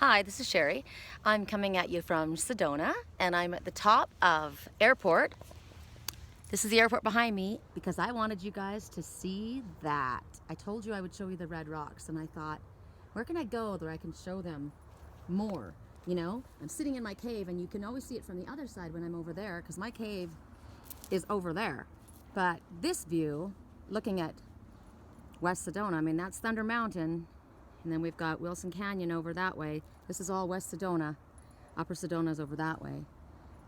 Hi, this is Sherri. I'm coming at you from Sedona, and I'm at the top of airport. This is the airport behind me because I wanted you guys to see that. I told you I would show you the red rocks, and I thought, where can I go where I can show them more? You know, I'm sitting in my cave, and you can always see it from the other side when I'm over there because my cave is over there. But this view, looking at West Sedona, I mean, that's Thunder Mountain. And then we've got Wilson Canyon over that way. This is all West Sedona. Upper Sedona's over that way.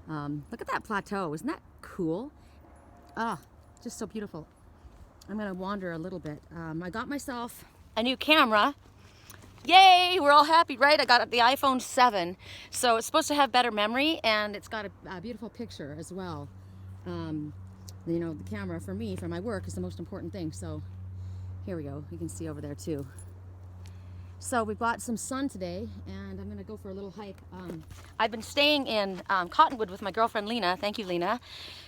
Look at that plateau. Isn't that cool? Ah, just so beautiful. I'm gonna wander a little bit. I got myself a new camera. Yay, we're all happy, right? I got the iPhone 7. So it's supposed to have better memory, and it's got a beautiful picture as well. You know, the camera for me, for my work, is the most important thing. So here we go. You can see over there too. So we bought some sun today, and I'm gonna go for a little hike. I've been staying in Cottonwood with my girlfriend Lena. Thank you, Lena.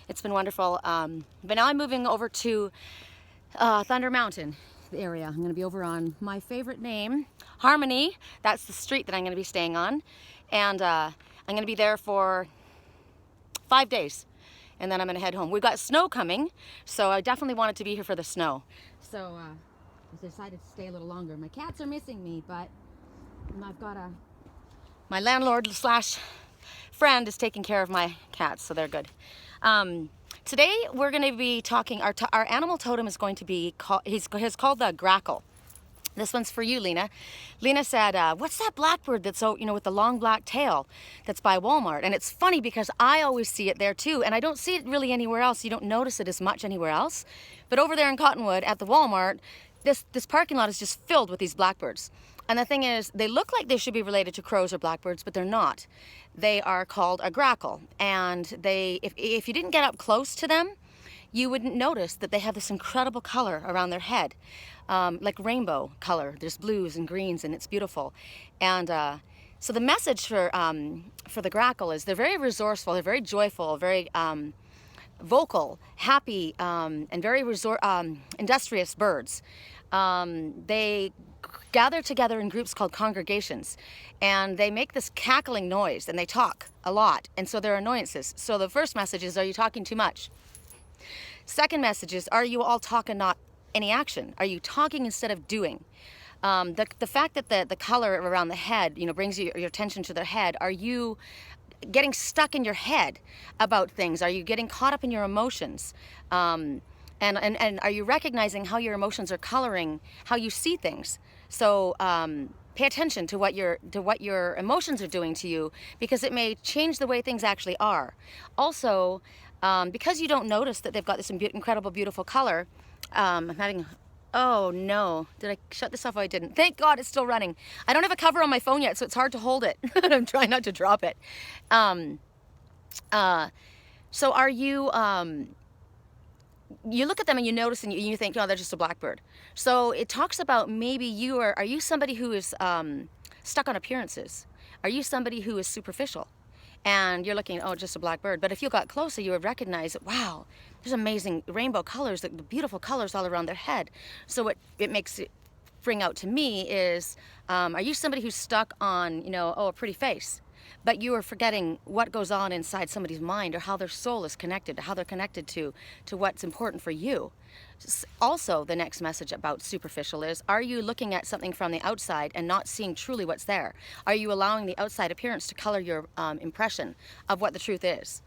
It's been wonderful. But now I'm moving over to Thunder Mountain area. I'm gonna be over on my favorite name, Harmony. That's the street that I'm gonna be staying on. And I'm gonna be there for 5 days. And then I'm gonna head home. We've got snow coming, so I definitely wanted to be here for the snow. So I decided to stay a little longer. My cats are missing me, but I've got my landlord slash friend is taking care of my cats, so they're good. Today we're going to be talking. Our animal totem is going to be called. He's called the Grackle. This one's for you, Lena. Lena said, what's that blackbird that's so, you know, with the long black tail that's by Walmart? And it's funny because I always see it there too, and I don't see it really anywhere else. You don't notice it as much anywhere else. But over there in Cottonwood at the Walmart, this parking lot is just filled with these blackbirds. And the thing is, they look like they should be related to crows or blackbirds, but they're not. They are called a grackle. And if you didn't get up close to them, you wouldn't notice that they have this incredible color around their head, like rainbow color. There's blues and greens, and it's beautiful. And so the message for the grackle is they're very resourceful, they're very joyful, very vocal, happy, and very industrious birds. They gather together in groups called congregations, and they make this cackling noise, and they talk a lot, and so they're annoyances. So the first message is, are you talking too much? Second message is, are you all talk and not any action? Are you talking instead of doing? The fact that the color around the head, you know, brings your attention to their head, are you getting stuck in your head about things? Are you getting caught up in your emotions? And are you recognizing how your emotions are coloring how you see things? So pay attention to what your emotions are doing to you, because it may change the way things actually are. Also, because you don't notice that they've got this incredible, beautiful color, I'm having... Oh no, did I shut this off? Oh, I didn't. Thank God it's still running. I don't have a cover on my phone yet, so it's hard to hold it. I'm trying not to drop it. So are you, you look at them and you notice and you think, oh, they're just a blackbird. So it talks about maybe are you somebody who is stuck on appearances? Are you somebody who is superficial? And you're looking, oh, just a blackbird. But if you got closer, you would recognize, wow, there's amazing rainbow colors, the beautiful colors all around their head. So what it makes it bring out to me is, are you somebody who's stuck on, you know, oh, a pretty face? But you are forgetting what goes on inside somebody's mind, or how their soul is connected, how they're connected to what's important for you. Also, the next message about superficial is, are you looking at something from the outside and not seeing truly what's there? Are you allowing the outside appearance to color your impression of what the truth is?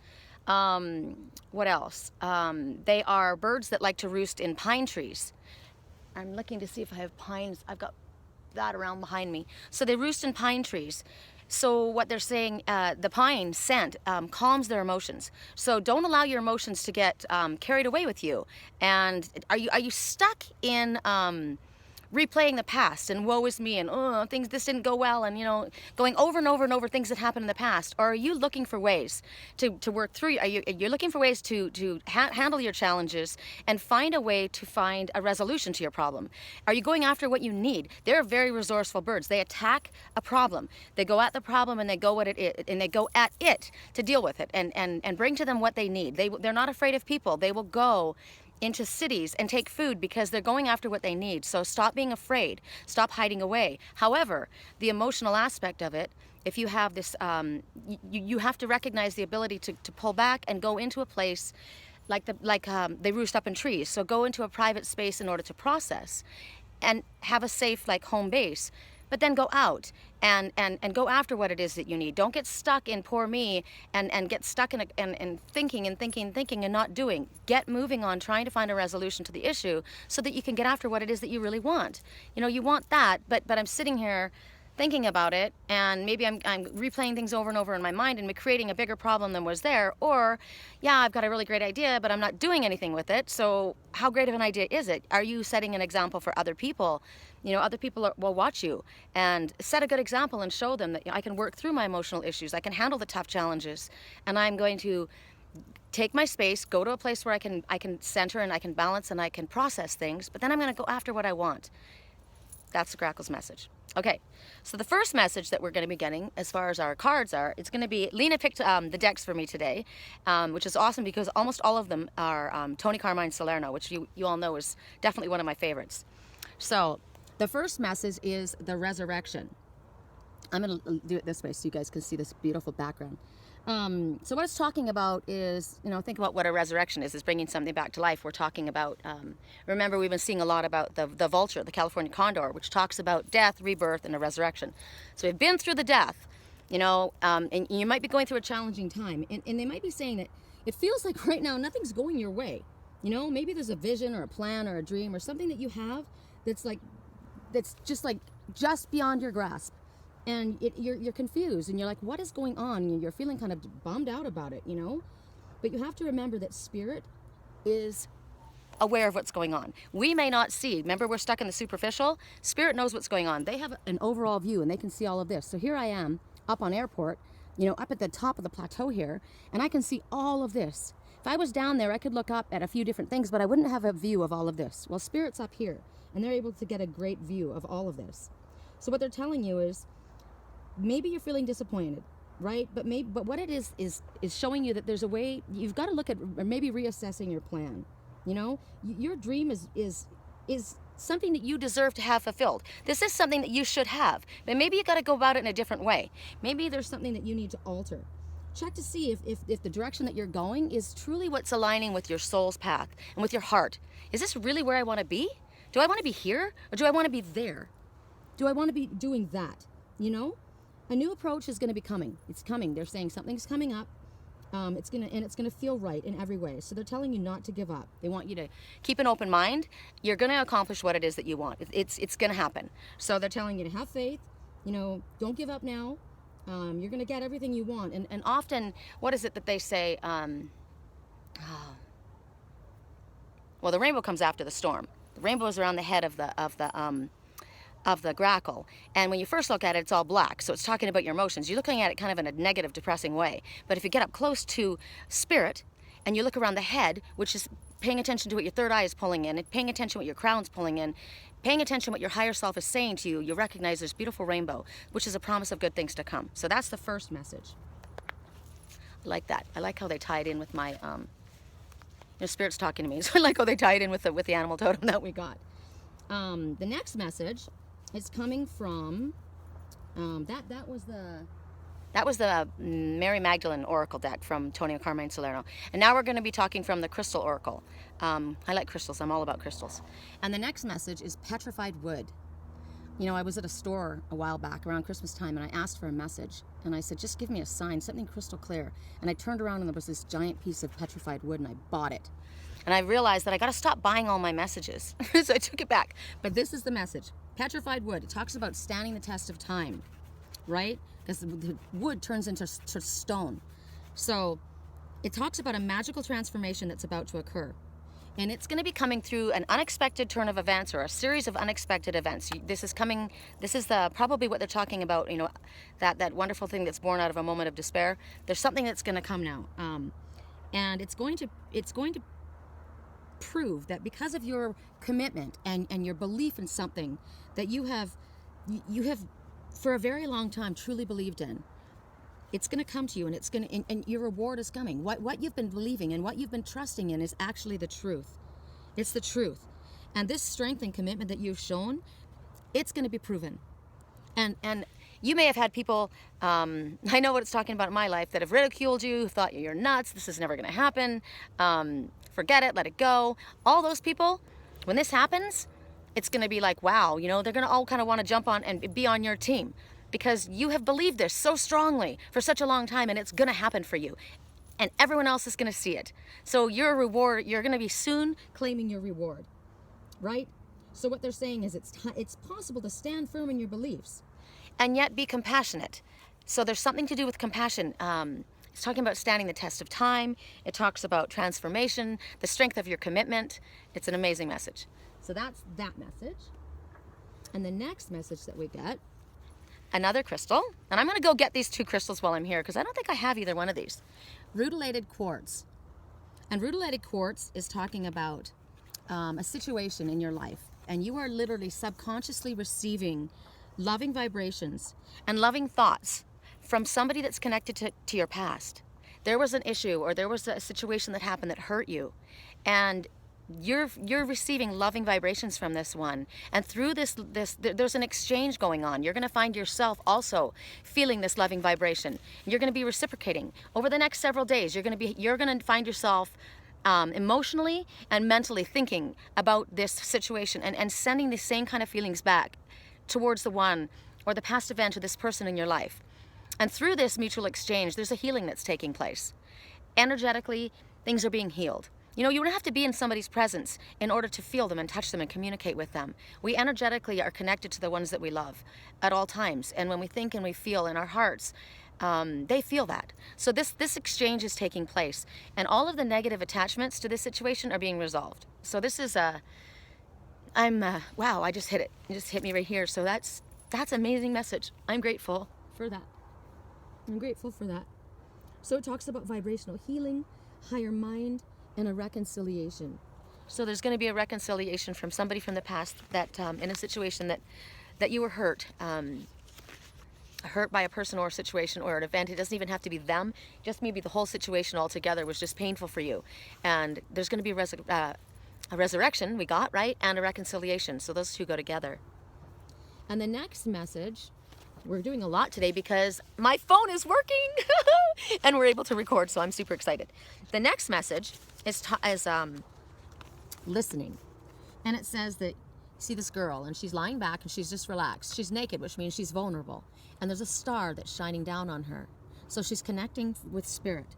What else? They are birds that like to roost in pine trees. I'm looking to see if I have pines. I've got that around behind me. So they roost in pine trees. So what they're saying, the pine scent calms their emotions. So don't allow your emotions to get carried away with you. And are you stuck in replaying the past and woe is me and oh, this didn't go well, and you know, going over and over and over things that happened in the past? Or are you looking for ways to work through? You're looking for ways to handle your challenges and find a way to find a resolution to your problem? Are you going after what you need? They're very resourceful birds. They attack a problem. They go at the problem and they go at it to deal with it and bring to them what they need. They're not afraid of people. They will go into cities and take food because they're going after what they need. So stop being afraid, stop hiding away. However, the emotional aspect of it, if you have this, you have to recognize the ability to pull back and go into a place like they roost up in trees. So go into a private space in order to process and have a safe like home base, but then go out and go after what it is that you need. Don't get stuck in poor me and get stuck in thinking and not doing. Get moving on trying to find a resolution to the issue so that you can get after what it is that you really want. You know, you want that, but I'm sitting here thinking about it, and maybe I'm replaying things over and over in my mind and creating a bigger problem than was there. Or, yeah, I've got a really great idea, but I'm not doing anything with it. So how great of an idea is it? Are you setting an example for other people? You know, other people will watch you, and set a good example and show them that I can work through my emotional issues, I can handle the tough challenges, and I'm going to take my space, go to a place where I can center and I can balance and I can process things, but then I'm going to go after what I want. That's the Grackles message. Okay, so the first message that we're going to be getting as far as our cards are, it's going to be, Lena picked the decks for me today, which is awesome because almost all of them are Tony Carmine Salerno, which you all know is definitely one of my favorites. So the first message is the resurrection. I'm going to do it this way so you guys can see this beautiful background. So what it's talking about is, you know, think about what a resurrection is. It's bringing something back to life. We're talking about, remember we've been seeing a lot about the vulture, the California condor, which talks about death, rebirth, and a resurrection. So we've been through the death, you know, and you might be going through a challenging time. And they might be saying that it feels like right now nothing's going your way. You know, maybe there's a vision or a plan or a dream or something that you have that's just beyond your grasp. And you're confused and you're like, what is going on? And you're feeling kind of bummed out about it, you know? But you have to remember that spirit is aware of what's going on. We may not see. Remember, we're stuck in the superficial. Spirit knows what's going on. They have an overall view and they can see all of this. So here I am up on airport, you know, up at the top of the plateau here, and I can see all of this. If I was down there, I could look up at a few different things, but I wouldn't have a view of all of this. Well, spirit's up here and they're able to get a great view of all of this. So what they're telling you is, maybe you're feeling disappointed, right? But what it is showing you that there's a way. You've got to look at, or maybe reassessing your plan. You know, your dream is something that you deserve to have fulfilled. This is something that you should have, but maybe you got to go about it in a different way. Maybe there's something that you need to alter. Check to see if the direction that you're going is truly what's aligning with your soul's path and with your heart. Is this really where I want to be? Do I want to be here, or do I want to be there? Do I want to be doing that? You know? A new approach is going to be coming. It's coming. They're saying something's coming up. It's gonna feel right in every way. So they're telling you not to give up. They want you to keep an open mind. You're going to accomplish what it is that you want. It's going to happen. So they're telling you to have faith. You know, don't give up now. You're going to get everything you want. And often, what is it that they say? Well, the rainbow comes after the storm. The rainbow is around the head of the Grackle, and when you first look at it, it's all black, so it's talking about your emotions. You're looking at it kind of in a negative, depressing way. But if you get up close to spirit and you look around the head, which is paying attention to what your third eye is pulling in, and paying attention to what your crown's pulling in, paying attention to what your higher self is saying to you, you recognize this beautiful rainbow, which is a promise of good things to come. So that's the first message. I like that. I like how they tie it in with my spirit's talking to me, so I like how they tie it in with the animal totem that we got. The next message is coming from that was the Mary Magdalene Oracle deck from Tony Carmine Salerno, and now we're going to be talking from the Crystal Oracle. I like crystals. I'm all about crystals. And the next message is petrified wood. You know, I was at a store a while back around Christmas time, and I asked for a message, and I said, just give me a sign, something crystal clear. And I turned around and there was this giant piece of petrified wood, and I bought it. And I realized that I got to stop buying all my messages. So I took it back. But this is the message. Petrified wood. It talks about standing the test of time, right? Because the wood turns into stone. So it talks about a magical transformation that's about to occur. And it's going to be coming through an unexpected turn of events, or a series of unexpected events. This is probably what they're talking about, you know, that wonderful thing that's born out of a moment of despair. There's something that's going to come now. And it's going to prove that because of your commitment and your belief in something that you have for a very long time truly believed in, it's going to come to you, and your reward is coming. What you've been believing and what you've been trusting in is actually the truth. It's the truth. And this strength and commitment that you've shown, it's going to be proven. And you may have had people, I know what it's talking about in my life, that have ridiculed you, who thought you're nuts, this is never going to happen, forget it, let it go. All those people, when this happens, it's going to be like, wow, you know, they're going to all kind of want to jump on and be on your team because you have believed this so strongly for such a long time, and it's going to happen for you. And everyone else is going to see it. So your reward, you're going to be soon claiming your reward, right? So what they're saying is it's possible to stand firm in your beliefs and yet be compassionate. So there's something to do with compassion. It's talking about standing the test of time. It talks about transformation, the strength of your commitment. It's an amazing message. So that's that message. And the next message that we get, another crystal. And I'm going to go get these two crystals while I'm here because I don't think I have either one of these. Rutilated quartz. And rutilated quartz is talking about a situation in your life. And you are literally subconsciously receiving loving vibrations and loving thoughts from somebody that's connected to your past. There was an issue or there was a situation that happened that hurt you, and you're receiving loving vibrations from this one. And through this there's an exchange going on. You're going to find yourself also feeling this loving vibration. You're going to be reciprocating over the next several days. You're going to find yourself emotionally and mentally thinking about this situation and sending the same kind of feelings back towards the one or the past event or this person in your life. And through this mutual exchange, there's a healing that's taking place. Energetically, things are being healed. You know, you don't have to be in somebody's presence in order to feel them and touch them and communicate with them. We energetically are connected to the ones that we love at all times. And when we think and we feel in our hearts, they feel that. So this exchange is taking place. And all of the negative attachments to this situation are being resolved. So this is wow, I just hit it. It just hit me right here. So that's amazing message. I'm grateful for that. I'm grateful for that. So it talks about vibrational healing, higher mind, and a reconciliation. So there's going to be a reconciliation from somebody from the past that in a situation that you were hurt by a person or a situation or an event. It doesn't even have to be them. Just maybe the whole situation altogether was just painful for you. And there's going to be a resurrection, we got, right? And a reconciliation. So those two go together. And the next message, we're doing a lot today because my phone is working and we're able to record, so I'm super excited. The next message is listening. And it says that, see this girl, and she's lying back and she's just relaxed. She's naked, which means she's vulnerable. And there's a star that's shining down on her. So she's connecting with spirit.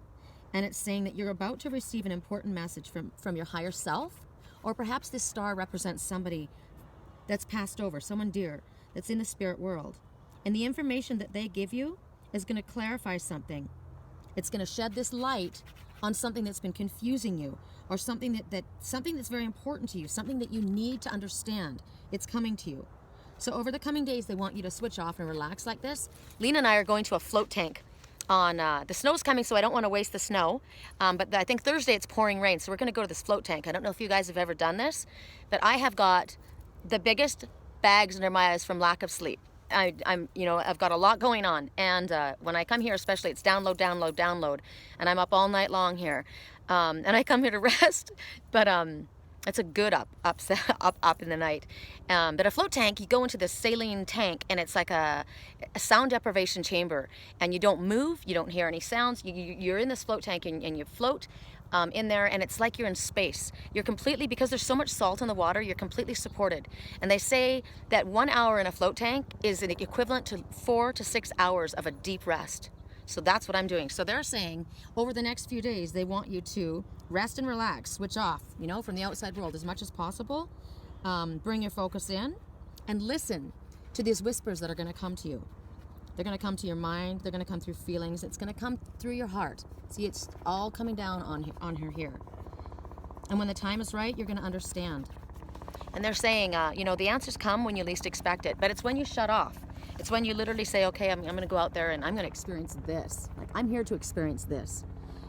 And it's saying that you're about to receive an important message from your higher self, or perhaps this star represents somebody that's passed over, someone dear that's in the spirit world. And the information that they give you is going to clarify something. It's going to shed this light on something that's been confusing you, or something something that's very important to you, something that you need to understand. It's coming to you. So over the coming days, they want you to switch off and relax like this. Lena and I are going to a float tank. The snow's coming, so I don't want to waste the snow. But I think Thursday it's pouring rain, so we're going to go to this float tank. I don't know if you guys have ever done this, but I have got the biggest bags under my eyes from lack of sleep. I've got a lot going on, and when I come here, especially, it's download, download, download, and I'm up all night long here, and I come here to rest, but it's a good up in the night. But a float tank, you go into this saline tank, and it's like a sound deprivation chamber, and you don't move, you don't hear any sounds. You're in this float tank, and you float in there, and it's like you're in space. You're completely, because there's so much salt in the water, you're completely supported. And they say that 1 hour in a float tank is an equivalent to 4 to 6 hours of a deep rest. So that's what I'm doing. So they're saying over the next few days, they want you to rest and relax, switch off, from the outside world as much as possible. Bring your focus in and listen to these whispers that are going to come to you. They're going to come to your mind. They're going to come through feelings. It's going to come through your heart. See, it's all coming down on her here. And when the time is right, you're going to understand. And they're saying, the answers come when you least expect it. But it's when you shut off. It's when you literally say, okay, I'm going to go out there and I'm going to experience this. Like, I'm here to experience this.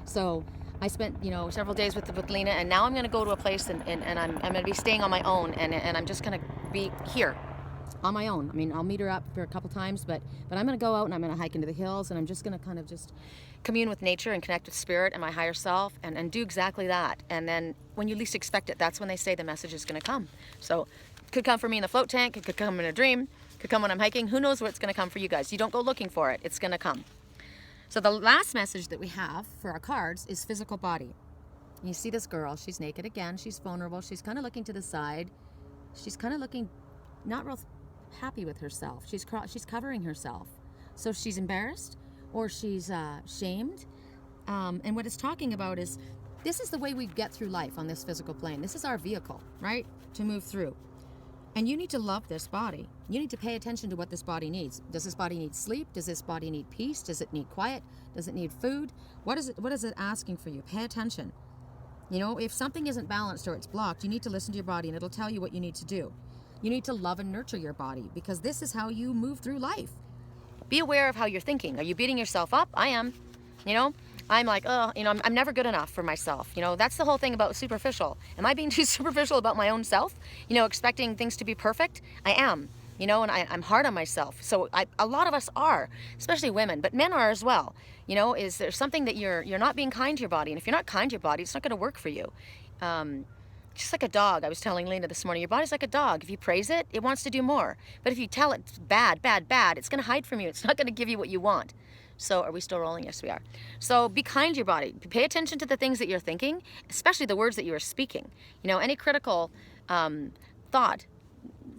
So I spent, several days with Lena, and now I'm going to go to a place and I'm going to be staying on my own, and I'm just going to be here. on my own. I mean, I'll meet her up for a couple times, but I'm going to go out and I'm going to hike into the hills, and I'm just going to kind of just commune with nature and connect with spirit and my higher self, and do exactly that. And then when you least expect it, that's when they say the message is going to come. So it could come for me in the float tank, it could come in a dream, it could come when I'm hiking. Who knows where it's going to come for you guys? You don't go looking for it. It's going to come. So the last message that we have for our cards is physical body. You see this girl, she's naked again, she's vulnerable, she's kind of looking to the side, she's kind of looking not real happy with herself, she's covering herself. So she's embarrassed or she's shamed. And what it's talking about is, this is the way we get through life on this physical plane. This is our vehicle, right, to move through. And you need to love this body. You need to pay attention to what this body needs. Does this body need sleep? Does this body need peace? Does it need quiet? Does it need food? What is it asking for you? Pay attention. You know, if something isn't balanced or it's blocked, you need to listen to your body, and it'll tell you what you need to do. You need to love and nurture your body, because this is how you move through life. Be aware of how you're thinking. Are you beating yourself up? I am. You know, I'm like, oh, you know, I'm never good enough for myself. You know, that's the whole thing about superficial. Am I being too superficial about my own self? You know, expecting things to be perfect? I am. You know, and I'm hard on myself. So a lot of us are, especially women, but men are as well. You know, is there something that you're not being kind to your body? And if you're not kind to your body, it's not going to work for you. Just like a dog. I was telling Lena this morning, your body's like a dog. If you praise it, it wants to do more. But if you tell it bad, bad, bad, it's going to hide from you. It's not going to give you what you want. So are we still rolling? Yes, we are. So be kind to your body. Pay attention to the things that you're thinking, especially the words that you are speaking. You know, any critical thought,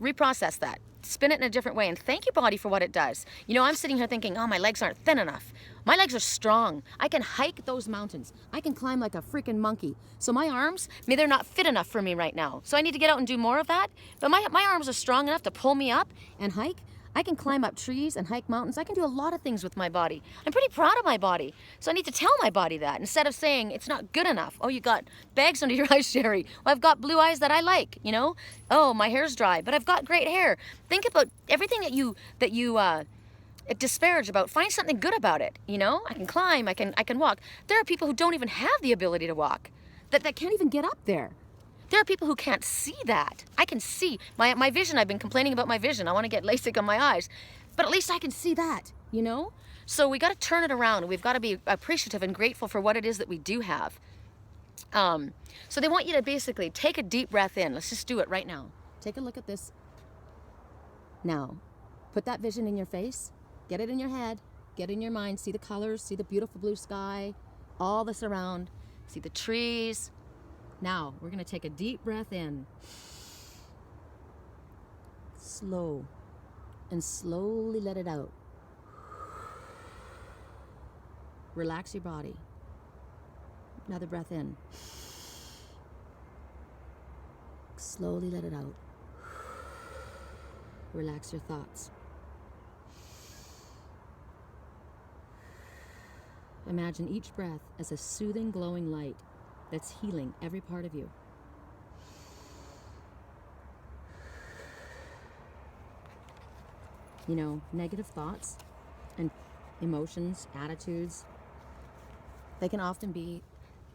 reprocess that. Spin it in a different way and thank your body for what it does. You know, I'm sitting here thinking, oh, my legs aren't thin enough. My legs are strong. I can hike those mountains. I can climb like a freaking monkey. So my arms, maybe they're not fit enough for me right now. So I need to get out and do more of that. But my arms are strong enough to pull me up and hike. I can climb up trees and hike mountains. I can do a lot of things with my body. I'm pretty proud of my body. So I need to tell my body that instead of saying it's not good enough. Oh, you got bags under your eyes, Sherri. Well, I've got blue eyes that I like, you know? Oh, my hair's dry, but I've got great hair. Think about everything that you disparage about. Find something good about it, you know? I can climb, I can walk. There are people who don't even have the ability to walk, that can't even get up there. There are people who can't see that. I can see. My vision, I've been complaining about my vision. I want to get LASIK on my eyes. But at least I can see that, you know? So we got to turn it around. We've got to be appreciative and grateful for what it is that we do have. So they want you to basically take a deep breath in. Let's just do it right now. Take a look at this. Now, put that vision in your face. Get it in your head. Get it in your mind. See the colors. See the beautiful blue sky. All this around. See the trees. Now, we're going to take a deep breath in. Slow. And slowly let it out. Relax your body. Another breath in. Slowly let it out. Relax your thoughts. Imagine each breath as a soothing, glowing light that's healing every part of you. You know, negative thoughts and emotions, attitudes, they can often be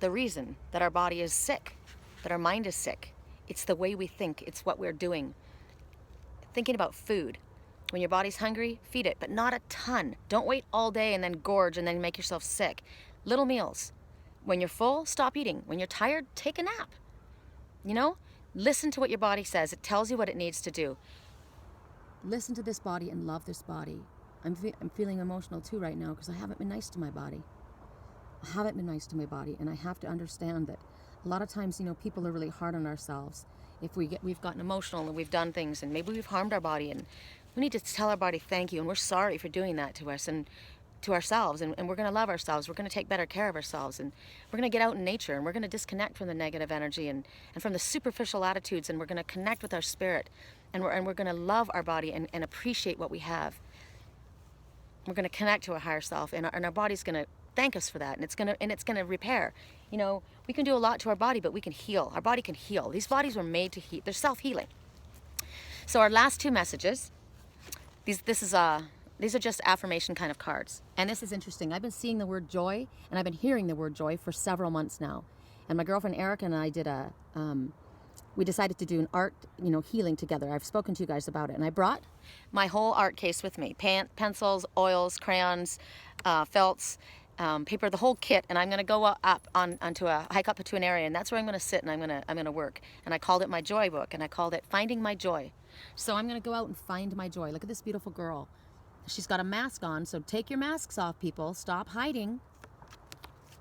the reason that our body is sick, that our mind is sick. It's the way we think. It's what we're doing. Thinking about food. When your body's hungry, feed it, but not a ton. Don't wait all day and then gorge and then make yourself sick. Little meals. When you're full, stop eating. When you're tired, take a nap. You know, listen to what your body says. It tells you what it needs to do. Listen to this body and love this body. I'm feeling emotional too right now because I haven't been nice to my body. I haven't been nice to my body, and I have to understand that a lot of times, you know, people are really hard on ourselves. If we've gotten emotional and we've done things and maybe we've harmed our body, and we need to tell our body thank you, and we're sorry for doing that to us and to ourselves, and we're going to love ourselves. We're going to take better care of ourselves, and we're going to get out in nature, and we're going to disconnect from the negative energy and from the superficial attitudes, and we're going to connect with our spirit, and we're going to love our body and appreciate what we have. We're going to connect to a higher self, and our body's going to thank us for that, and it's going to repair. You know, we can do a lot to our body, but we can heal. Our body can heal. These bodies were made to heal. They're self-healing. So our last two messages, these are just affirmation kind of cards. And this is interesting. I've been seeing the word joy, and I've been hearing the word joy for several months now. And my girlfriend Erica and I did we decided to do an art, healing together. I've spoken to you guys about it. And I brought my whole art case with me. Pencils, oils, crayons, felts, paper, the whole kit. And I'm going to go up hike up to an area. And that's where I'm going to sit and I'm going to work. And I called it my joy book. And I called it Finding My Joy. So I'm going to go out and find my joy. Look at this beautiful girl. She's got a mask on. So take your masks off, people. Stop hiding.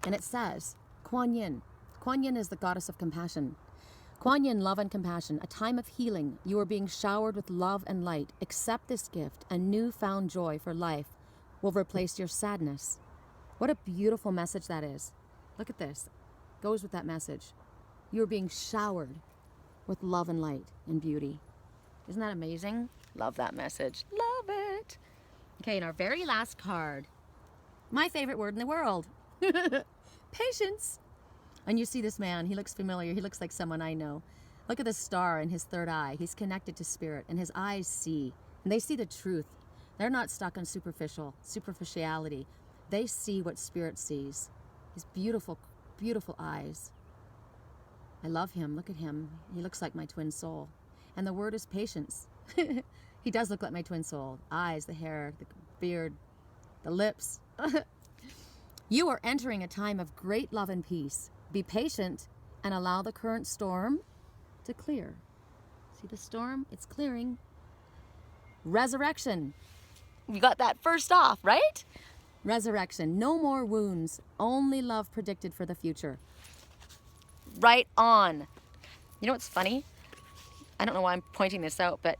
And it says, Kuan Yin. Kuan Yin is the goddess of compassion. Kuan Yin, love and compassion, a time of healing. You are being showered with love and light. Accept this gift, and newfound joy for life will replace your sadness. What a beautiful message that is. Look at this. Goes with that message. You are being showered with love and light and beauty. Isn't that amazing? Love that message. Love it. Okay, and our very last card. My favorite word in the world. Patience. And you see this man, he looks familiar. He looks like someone I know. Look at the star in his third eye. He's connected to spirit, and his eyes see. And they see the truth. They're not stuck on superficiality. They see what spirit sees. His beautiful, beautiful eyes. I love him. Look at him. He looks like my twin soul. And the word is patience. He does look like my twin soul. Eyes, the hair, the beard, the lips. You are entering a time of great love and peace. Be patient and allow the current storm to clear. See the storm? It's clearing. Resurrection. You got that first off, right? Resurrection. No more wounds. Only love predicted for the future. Right on. You know what's funny? I don't know why I'm pointing this out, but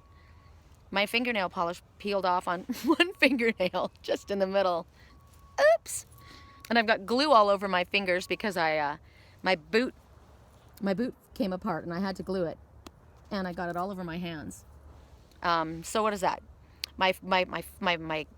my fingernail polish peeled off on one fingernail just in the middle. Oops. And I've got glue all over my fingers because my boot came apart and I had to glue it, and I got it all over my hands. So what is that? My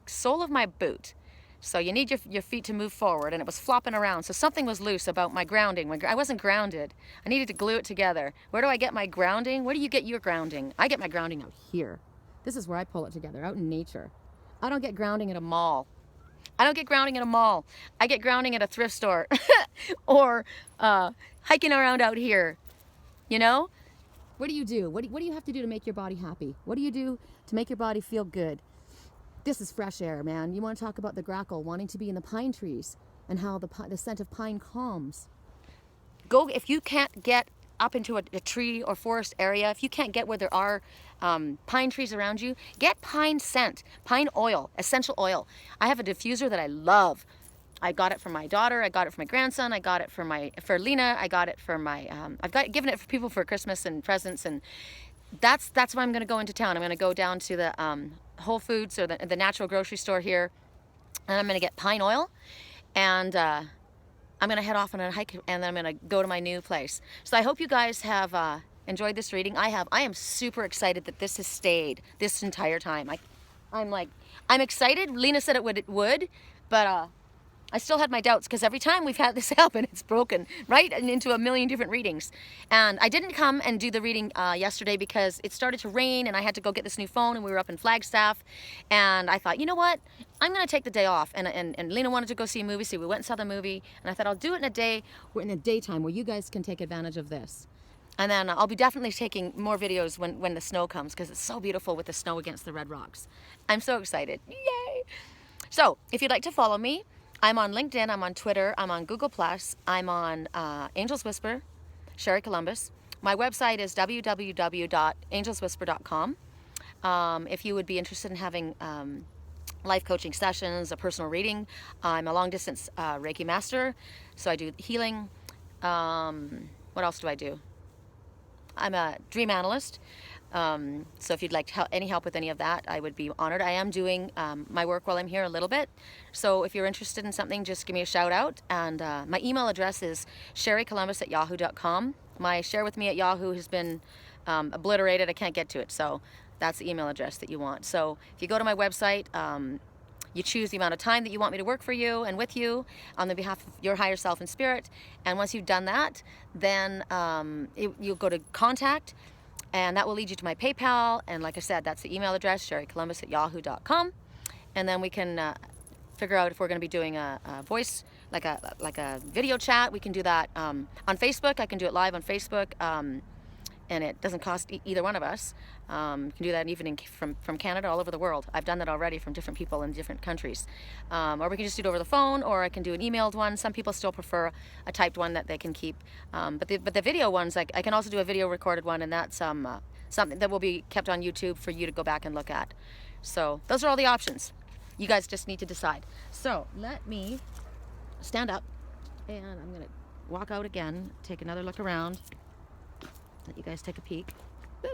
sole of my boot. So you need your feet to move forward, and it was flopping around. So something was loose about my grounding. I wasn't grounded. I needed to glue it together. Where do I get my grounding? Where do you get your grounding? I get my grounding out here. This is where I pull it together, out in nature. I don't get grounding at a mall. I don't get grounding at a mall. I get grounding at a thrift store or hiking around out here. You know? What do you do? What do you have to do to make your body happy? What do you do to make your body feel good? This is fresh air, man. You want to talk about the grackle wanting to be in the pine trees and how the scent of pine calms. Go, if you can't get up into a tree or forest area, if you can't get where there are pine trees around you, get pine scent, pine oil, essential oil. I have a diffuser that I love. I got it for my daughter. I got it for my grandson. I got it for Lena. I got it for my, given it for people for Christmas and presents. And that's why I'm going to go into town. I'm going to go down to the Whole Foods or the natural grocery store here. And I'm going to get pine oil. And I'm going to head off on a hike. And then I'm going to go to my new place. So I hope you guys have enjoyed this reading. I have. I am super excited that this has stayed this entire time. I'm excited. Lena said it would, but I still had my doubts because every time we've had this happen, it's broken, right? And into a million different readings. And I didn't come and do the reading yesterday because it started to rain and I had to go get this new phone, and we were up in Flagstaff. And I thought, you know what? I'm going to take the day off. And Lena wanted to go see a movie, so we went and saw the movie. And I thought I'll do it in a daytime where you guys can take advantage of this. And then I'll be definitely taking more videos when the snow comes, because it's so beautiful with the snow against the red rocks. I'm so excited. Yay! So if you'd like to follow me, I'm on LinkedIn, I'm on Twitter, I'm on Google+, I'm on Angel's Whisper, Sherri Columbus. My website is www.angelswhisper.com. If you would be interested in having life coaching sessions, a personal reading, I'm a long-distance Reiki master, so I do healing. What else do I do? I'm a dream analyst. So if you'd like any help with any of that, I would be honored. I am doing my work while I'm here a little bit. So if you're interested in something, just give me a shout out. And my email address is sherricolumbus@yahoo.com. My share with me at Yahoo has been obliterated. I can't get to it. So that's the email address that you want. So if you go to my website, you choose the amount of time that you want me to work for you and with you on the behalf of your higher self and spirit. And once you've done that, then you'll go to contact, and that will lead you to my PayPal. And like I said, that's the email address, sherricolumbus@yahoo.com. And then we can figure out if we're going to be doing a voice, like a video chat. We can do that on Facebook. I can do it live on Facebook. and it doesn't cost either one of us. You can do that even from Canada all over the world. I've done that already from different people in different countries. Or we can just do it over the phone, or I can do an emailed one. Some people still prefer a typed one that they can keep. But the video ones, I can also do a video recorded one, and that's something that will be kept on YouTube for you to go back and look at. So those are all the options. You guys just need to decide. So let me stand up, and I'm gonna walk out again, take another look around, let you guys take a peek. Woo!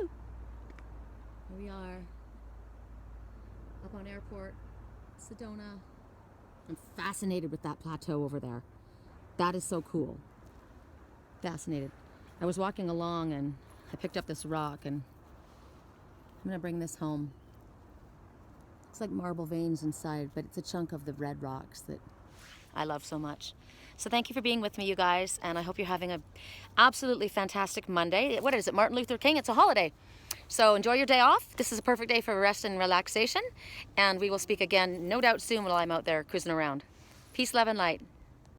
Here we are, up on Airport, Sedona. I'm fascinated with that plateau over there. That is so cool. Fascinated. I was walking along and I picked up this rock, and I'm gonna bring this home. It's like marble veins inside, but it's a chunk of the red rocks that I love so much. So thank you for being with me, you guys, and I hope you're having an absolutely fantastic Monday. What is it, Martin Luther King? It's a holiday. So enjoy your day off. This is a perfect day for rest and relaxation, and we will speak again, no doubt soon, while I'm out there cruising around. Peace, love, and light.